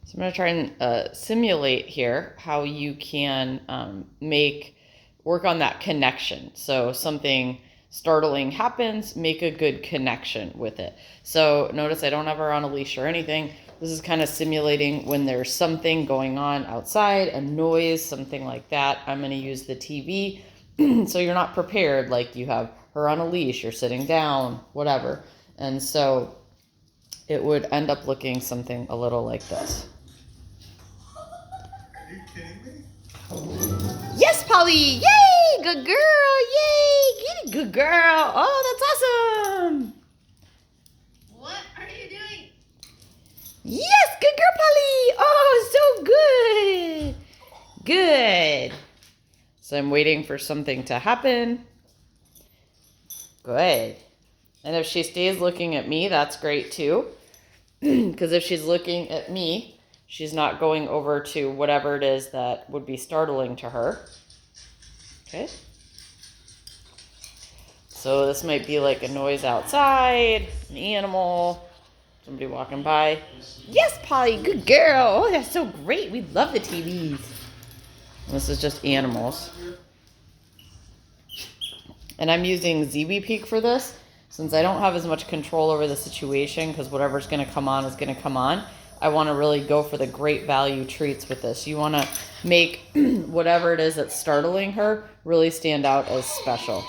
So I'm going to try and simulate here how you can work on that connection. So something startling happens, make a good connection with it. So notice I don't have her on a leash or anything. This is kind of simulating when there's something going on outside, a noise, something like that. I'm going to use the TV. So you're not prepared, like you have her on a leash, you're sitting down, whatever. And so it would end up looking something a little like this. Are you kidding me? Yes, Polly! Yay! Good girl! Yay! Get it, good girl! Oh, that's awesome! What are you doing? Yes, good girl, Polly! Oh, so good! Good. So I'm waiting for something to happen. Good. And if she stays looking at me, that's great too. Because if she's looking at me, she's not going over to whatever it is that would be startling to her. Okay. So this might be like a noise outside, an animal, somebody walking by. Yes, Polly, good girl. Oh, that's so great. We love the TVs. This is just animals. And I'm using ZB Peak for this, since I don't have as much control over the situation, because whatever's going to come on is going to come on. I want to really go for the great value treats with this. You want to make whatever it is that's startling her really stand out as special.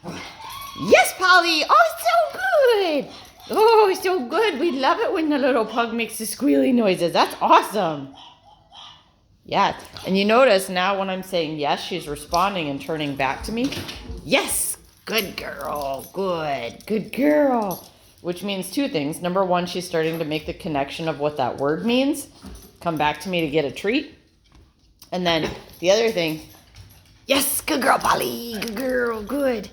Yes, Polly! Oh, so good! Oh, so good. We love it when the little pug makes the squealy noises. That's awesome. Yes. And you notice now when I'm saying yes, she's responding and turning back to me. Yes! Good girl. Good. Good girl. Which means two things. Number one, she's starting to make the connection of what that word means. Come back to me to get a treat. And then the other thing, yes, good girl, Polly. Good girl. Good.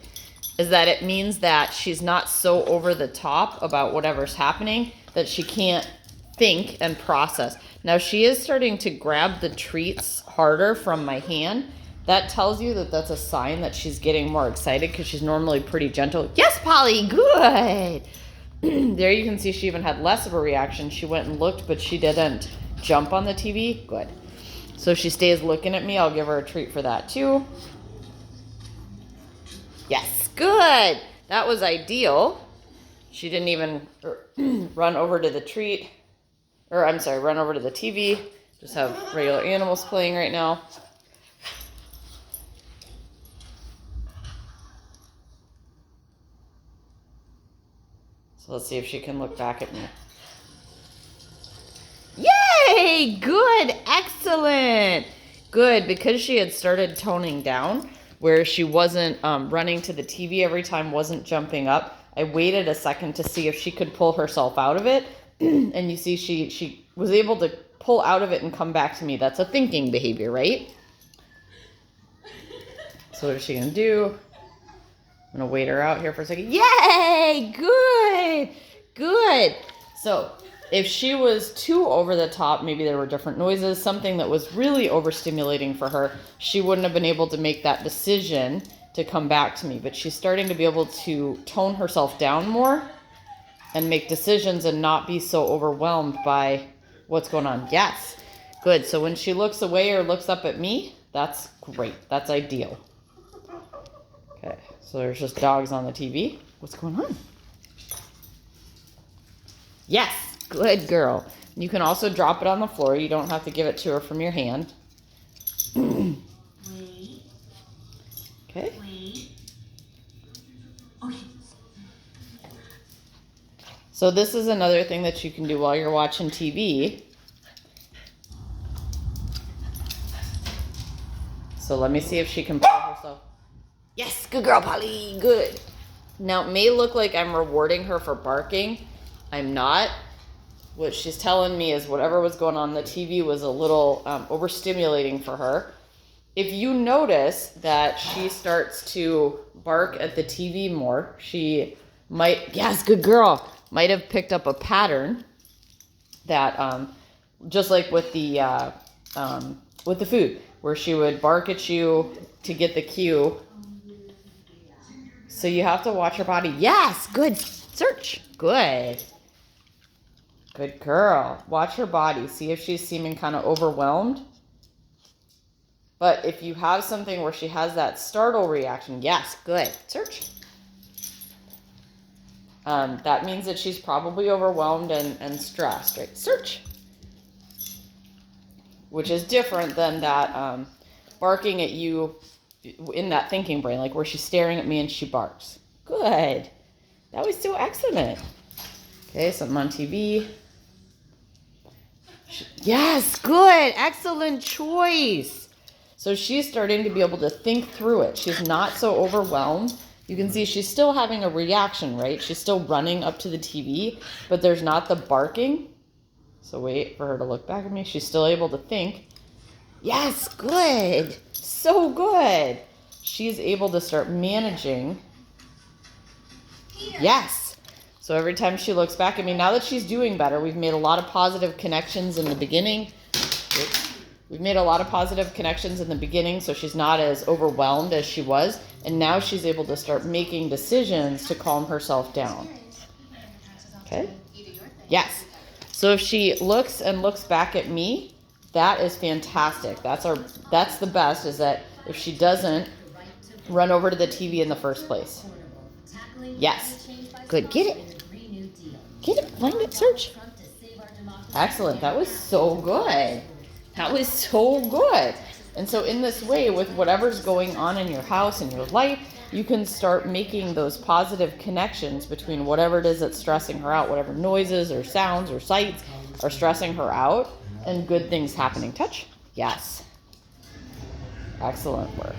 Is that it means that she's not so over the top about whatever's happening that she can't think and process. Now she is starting to grab the treats harder from my hand. That tells you that that's a sign that she's getting more excited, because she's normally pretty gentle. Yes, Polly, good. There you can see she even had less of a reaction. She went and looked, but she didn't jump on the TV. Good. So if she stays looking at me, I'll give her a treat for that too. Yes, good. That was ideal. She didn't even run over to the treat. Or, I'm sorry, run over to the TV. Just have regular animals playing right now. So let's see if she can look back at me. Yay! Good. Excellent. Good, because she had started toning down, where she wasn't running to the TV every time, wasn't jumping up. I waited a second to see if she could pull herself out of it. And you see she was able to pull out of it and come back to me. That's a thinking behavior, right? So what is she going to do? I'm going to wait her out here for a second. Yay! Good! Good! So if she was too over the top, maybe there were different noises, something that was really overstimulating for her, she wouldn't have been able to make that decision to come back to me. But she's starting to be able to tone herself down more and make decisions and not be so overwhelmed by what's going on. Yes. Good. So when she looks away or looks up at me, that's great. That's ideal. Okay. So there's just dogs on the TV. What's going on? Yes. Good girl. You can also drop it on the floor. You don't have to give it to her from your hand. Wait. Okay. Wait. Okay. So this is another thing that you can do while you're watching TV. So let me see if she can pull herself. Yes, good girl, Polly. Good. Now, it may look like I'm rewarding her for barking. I'm not. What she's telling me is whatever was going on the TV was a little overstimulating for her. If you notice that she starts to bark at the TV more, she might, yes, good girl, might have picked up a pattern that, just like with the food, where she would bark at you to get the cue. So you have to watch her body. Yes, good. Search. Good. Good girl. Watch her body. See if she's seeming kind of overwhelmed. But if you have something where she has that startle reaction, yes, good. Search. That means that she's probably overwhelmed and stressed, right? Search. Which is different than that barking at you in that thinking brain, like where she's staring at me and she barks. Good. That was so excellent. Okay, something on TV. Yes, good. Excellent choice. So she's starting to be able to think through it. She's not so overwhelmed. You can see she's still having a reaction, right? She's still running up to the TV, but there's not the barking. So wait for her to look back at me. She's still able to think. Yes, good. So good. She's able to start managing. Yes. So every time she looks back at me, now that she's doing better, we've made a lot of positive connections in the beginning. We've made a lot of positive connections in the beginning, so she's not as overwhelmed as she was. And now she's able to start making decisions to calm herself down. Okay? Yes. So if she looks back at me, that is fantastic. That's the best, is that if she doesn't run over to the TV in the first place. Yes. Good. Get it. Get it. Find it. Search. Excellent. That was so good. That was so good. And so in this way, with whatever's going on in your house and your life, you can start making those positive connections between whatever it is that's stressing her out, whatever noises or sounds or sights are stressing her out, and good things happening. Touch. Yes. Excellent work.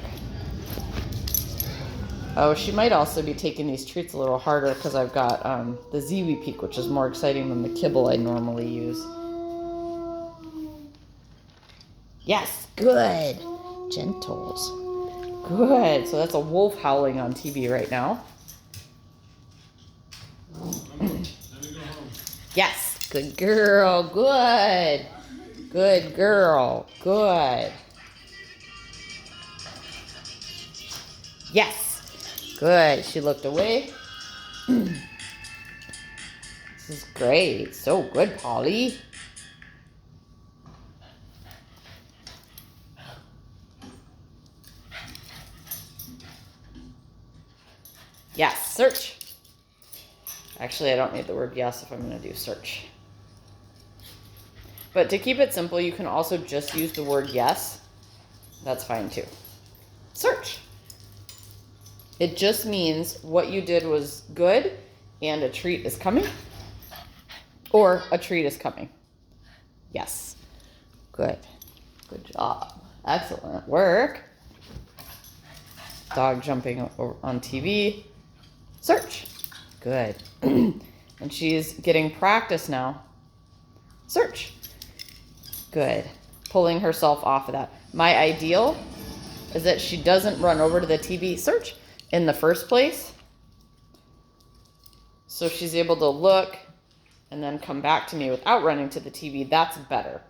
Oh, she might also be taking these treats a little harder because I've got the Ziwi Peak, which is more exciting than the kibble I normally use. Yes, good. Gentles. Good. So that's a wolf howling on TV right now. Yes, good girl. Good. Good girl. Good. Yes. Good. She looked away. This is great. So good, Polly. Yes, search. Actually, I don't need the word yes if I'm going to do search. But to keep it simple, you can also just use the word yes. That's fine too. Search. It just means what you did was good and a treat is coming. Or a treat is coming. Yes. Good. Good job. Excellent work. Dog jumping on TV. Search. Good. And she's getting practice now. Search. Good. Pulling herself off of that. My ideal is that she doesn't run over to the TV, search, in the first place. So she's able to look and then come back to me without running to the TV. That's better.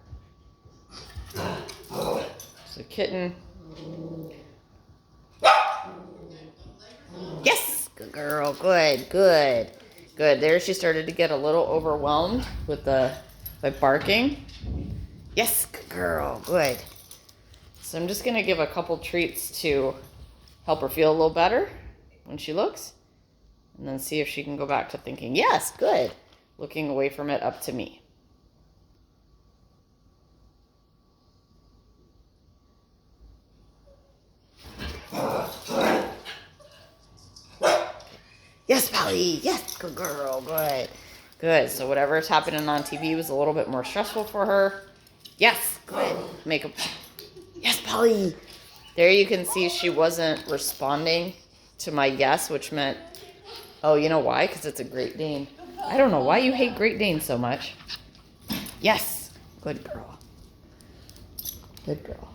So kitten. Yes, good girl. Good, good, good. There she started to get a little overwhelmed with by barking. Yes, good girl. Good. So I'm just going to give a couple treats to help her feel a little better when she looks. And then see if she can go back to thinking, yes, good. Looking away from it up to me. Yes, Polly. Yes, good girl. Good. Good. So whatever's happening on TV was a little bit more stressful for her. Yes, good. Make a... Yes, Polly. There you can see she wasn't responding to my yes, which meant, oh, you know why? Because it's a Great Dane. I don't know why you hate Great Danes so much. Yes. Good girl. Good girl.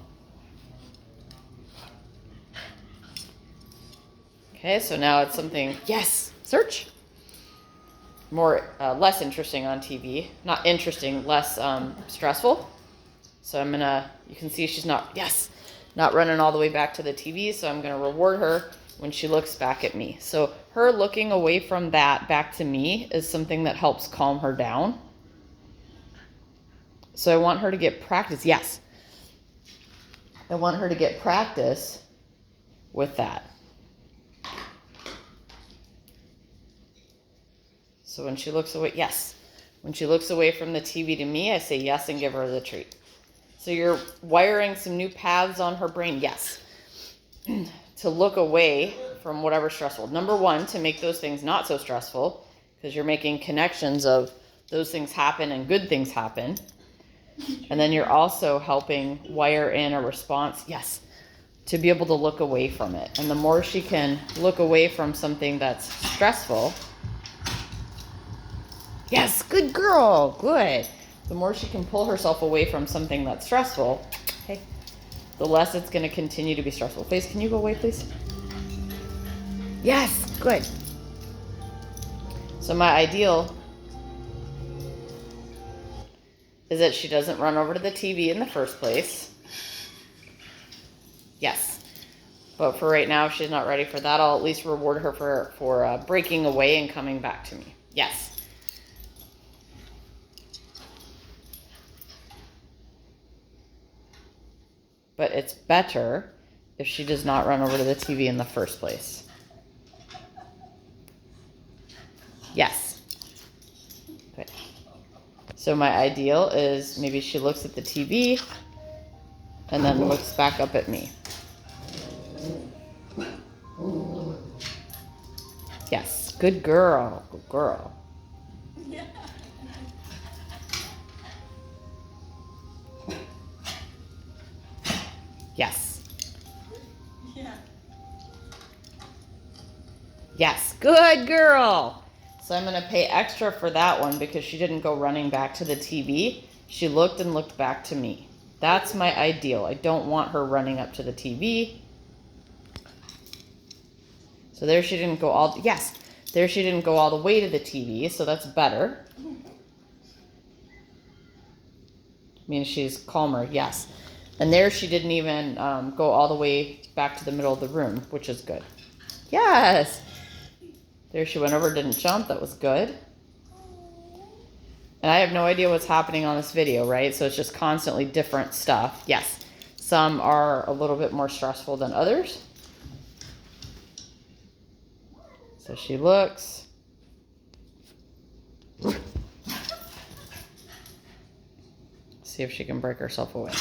Okay, so now it's something, yes, search. More, less interesting on TV. Not interesting, less stressful. So I'm gonna, you can see she's not, yes, not running all the way back to the TV. So I'm gonna reward her when she looks back at me. So her looking away from that back to me is something that helps calm her down. So I want her to get practice. Yes. I want her to get practice with that. So when she looks away, yes. When she looks away from the TV to me, I say yes and give her the treat. So you're wiring some new paths on her brain. Yes. To look away from whatever's stressful. Number one, to make those things not so stressful, because you're making connections of those things happen and good things happen. And then you're also helping wire in a response, yes, to be able to look away from it. And the more she can look away from something that's stressful, yes, good girl, good. The more she can pull herself away from something that's stressful, okay, the less it's going to continue to be stressful. Face, can you go away, please? Yes, good. So my ideal is that she doesn't run over to the TV in the first place. Yes. But for right now, if she's not ready for that, I'll at least reward her for breaking away and coming back to me. Yes. But it's better if she does not run over to the TV in the first place. Yes. Good. So my ideal is maybe she looks at the TV and then looks back up at me. Yes, good girl, good girl. Yes. Yeah. Yes, good girl. So I'm going to pay extra for that one because she didn't go running back to the TV. She looked and looked back to me. That's my ideal. I don't want her running up to the TV. So there she didn't go all, yes, there she didn't go all the way to the TV, so that's better. Means she's calmer, yes. And there she didn't even go all the way back to the middle of the room, which is good. Yes. There she went over, didn't jump, that was good. And I have no idea what's happening on this video, right? So it's just constantly different stuff. Yes, some are a little bit more stressful than others. So she looks. See if she can break herself away.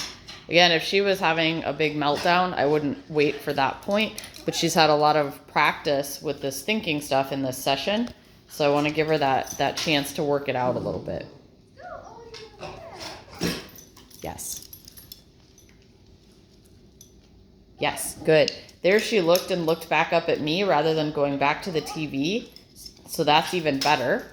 Again, if she was having a big meltdown, I wouldn't wait for that point. But she's had a lot of practice with this thinking stuff in this session. So I want to give her that chance to work it out a little bit. Yes. Yes, good. There she looked and looked back up at me rather than going back to the TV. So that's even better.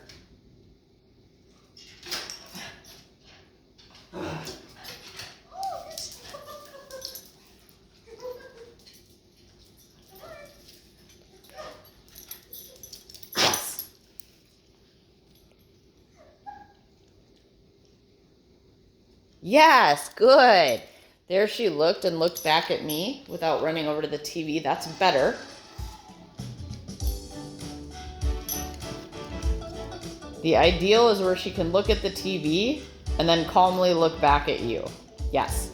Yes, good. There she looked and looked back at me without running over to the TV. That's better. The ideal is where she can look at the TV and then calmly look back at you. Yes.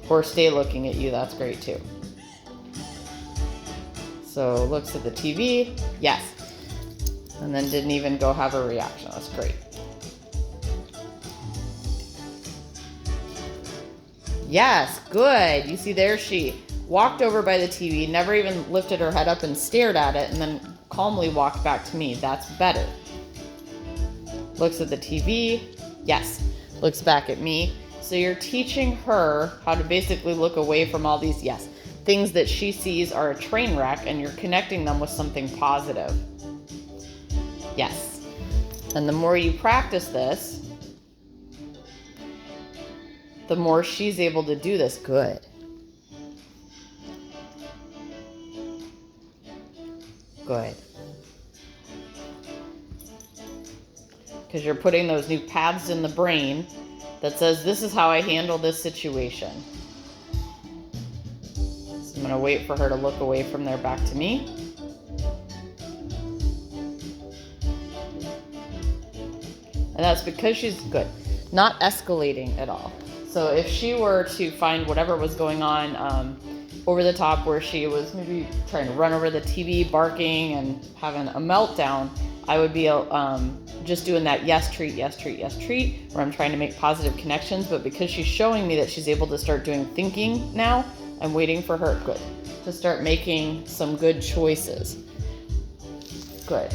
Or stay looking at you. That's great too. So looks at the TV, yes. And then didn't even go have a reaction. That's great. Yes, good. You see there she walked over by the TV, never even lifted her head up and stared at it, and then calmly walked back to me. That's better. Looks at the TV, yes. Looks back at me. So you're teaching her how to basically look away from all these, yes, things that she sees are a train wreck, and you're connecting them with something positive. Yes. And the more you practice this, the more she's able to do this. Good. Good. Because you're putting those new paths in the brain that says, this is how I handle this situation. I'm going to wait for her to look away from there back to me. And that's because she's good, not escalating at all. So if she were to find whatever was going on over the top, where she was maybe trying to run over the TV, barking and having a meltdown, I would be just doing that yes treat, yes treat, yes treat, where I'm trying to make positive connections. But because she's showing me that she's able to start doing thinking now, I'm waiting for her, good, to start making some good choices. Good.